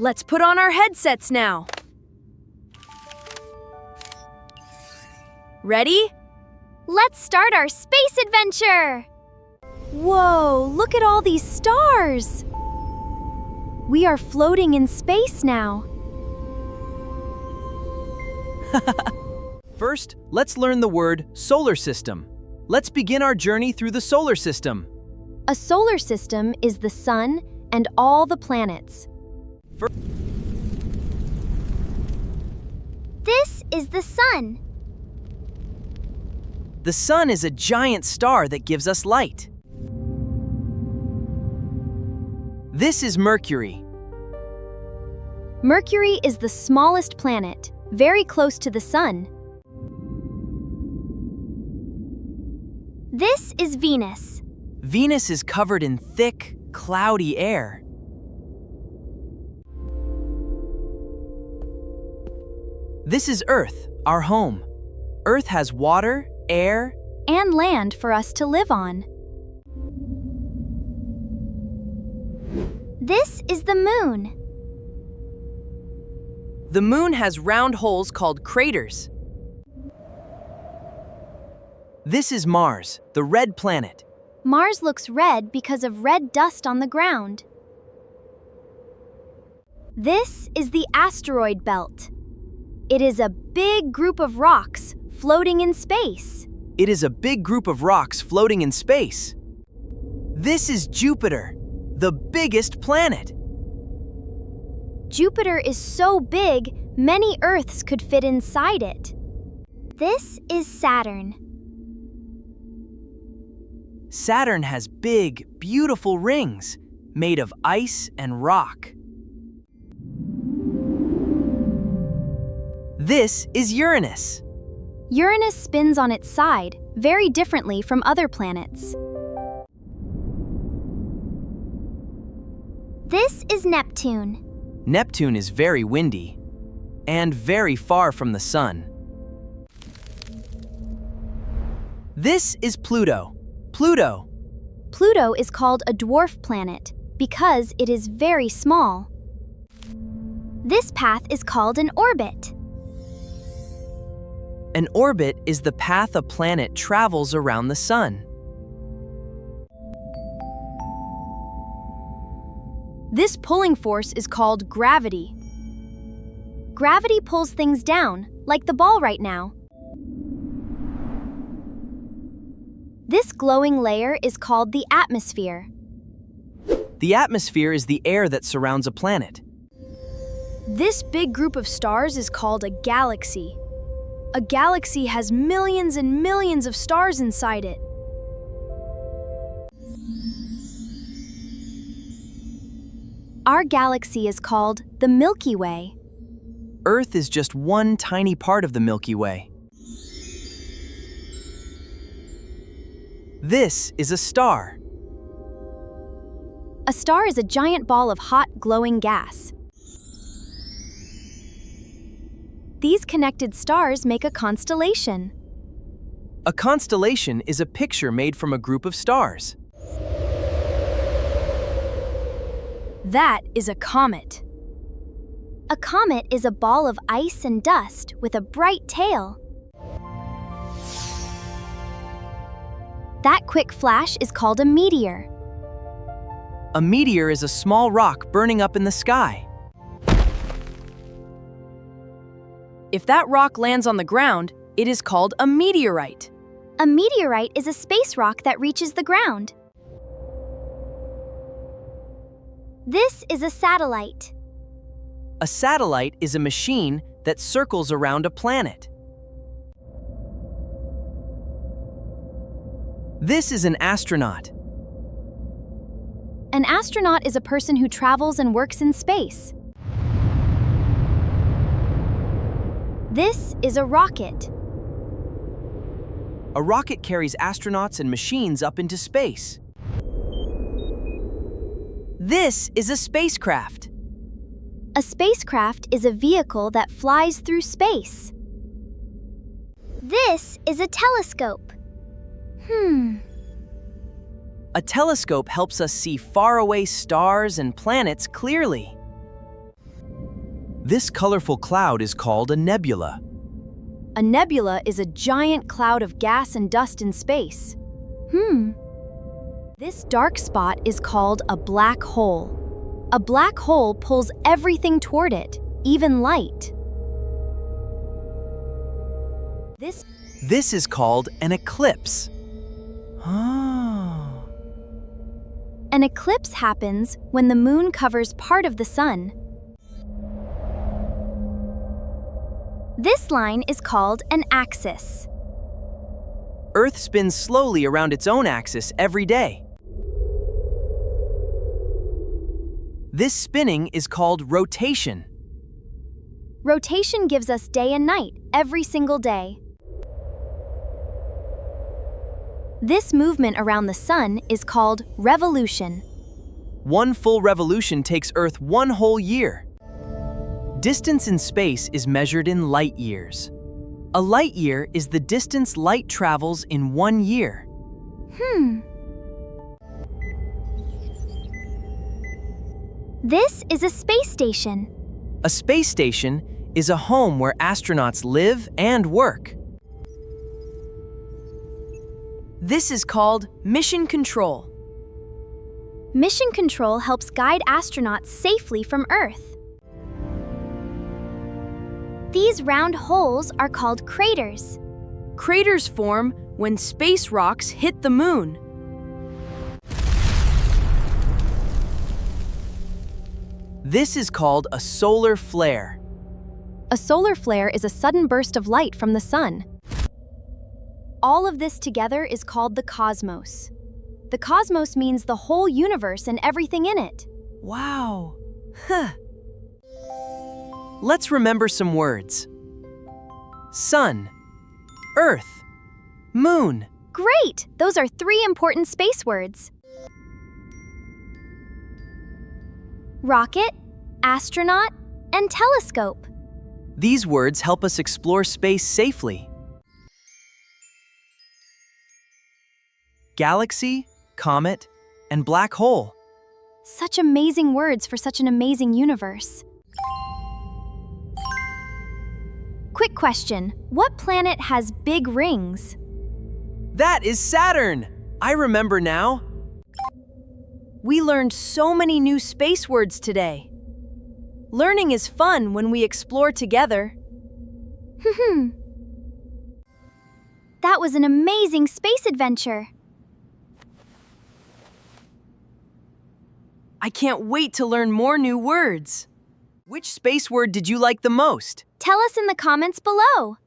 Let's put on our headsets now. Ready? Let's start our space adventure! Whoa, look at all these stars! We are floating in space now. First, let's learn the word solar system. Let's begin our journey through the solar system. A solar system is the sun and all the planets. This is the sun. The sun is a giant star that gives us light. This is Mercury. Mercury is the smallest planet, very close to the sun. This is Venus. Venus is covered in thick, cloudy air. This is Earth, our home. Earth has water, air, and land for us to live on. This is the moon. The moon has round holes called craters. This is Mars, the red planet. Mars looks red because of red dust on the ground. This is the asteroid belt. It is a big group of rocks floating in space. It is a big group of rocks floating in space. This is Jupiter, the biggest planet. Jupiter is so big, many Earths could fit inside it. This is Saturn. Saturn has big, beautiful rings made of ice and rock. This is Uranus. Uranus spins on its side, very differently from other planets. This is Neptune. Neptune is very windy and very far from the sun. This is Pluto. Pluto is called a dwarf planet because it is very small. This path is called an orbit. An orbit is the path a planet travels around the sun. This pulling force is called gravity. Gravity pulls things down, like the ball right now. This glowing layer is called the atmosphere. The atmosphere is the air that surrounds a planet. This big group of stars is called a galaxy. A galaxy has millions and millions of stars inside it. Our galaxy is called the Milky Way. Earth is just one tiny part of the Milky Way. This is a star. A star is a giant ball of hot, glowing gas. These connected stars make a constellation. A constellation is a picture made from a group of stars. That is a comet. A comet is a ball of ice and dust with a bright tail. That quick flash is called a meteor. A meteor is a small rock burning up in the sky. If that rock lands on the ground, it is called a meteorite. A meteorite is a space rock that reaches the ground. This is a satellite. A satellite is a machine that circles around a planet. This is an astronaut. An astronaut is a person who travels and works in space. This is a rocket. A rocket carries astronauts and machines up into space. This is a spacecraft. A spacecraft is a vehicle that flies through space. This is a telescope. A telescope helps us see faraway stars and planets clearly. This colorful cloud is called a nebula. A nebula is a giant cloud of gas and dust in space. This dark spot is called a black hole. A black hole pulls everything toward it, even light. This is called an eclipse. An eclipse happens when the moon covers part of the sun. This line is called an axis. Earth spins slowly around its own axis every day. This spinning is called rotation. Rotation gives us day and night every single day. This movement around the sun is called revolution. One full revolution takes Earth one whole year. Distance in space is measured in light years. A light year is the distance light travels in 1 year. This is a space station. A space station is a home where astronauts live and work. This is called mission control. Mission control helps guide astronauts safely from Earth. These round holes are called craters. Craters form when space rocks hit the moon. This is called a solar flare. A solar flare is a sudden burst of light from the sun. All of this together is called the cosmos. The cosmos means the whole universe and everything in it. Wow. Let's remember some words. Sun, Earth, Moon. Great! Those are 3 important space words. Rocket, astronaut, and telescope. These words help us explore space safely. Galaxy, comet, and black hole. Such amazing words for such an amazing universe. Quick question, what planet has big rings? That is Saturn! I remember now. We learned so many new space words today. Learning is fun when we explore together. That was an amazing space adventure. I can't wait to learn more new words. Which space word did you like the most? Tell us in the comments below.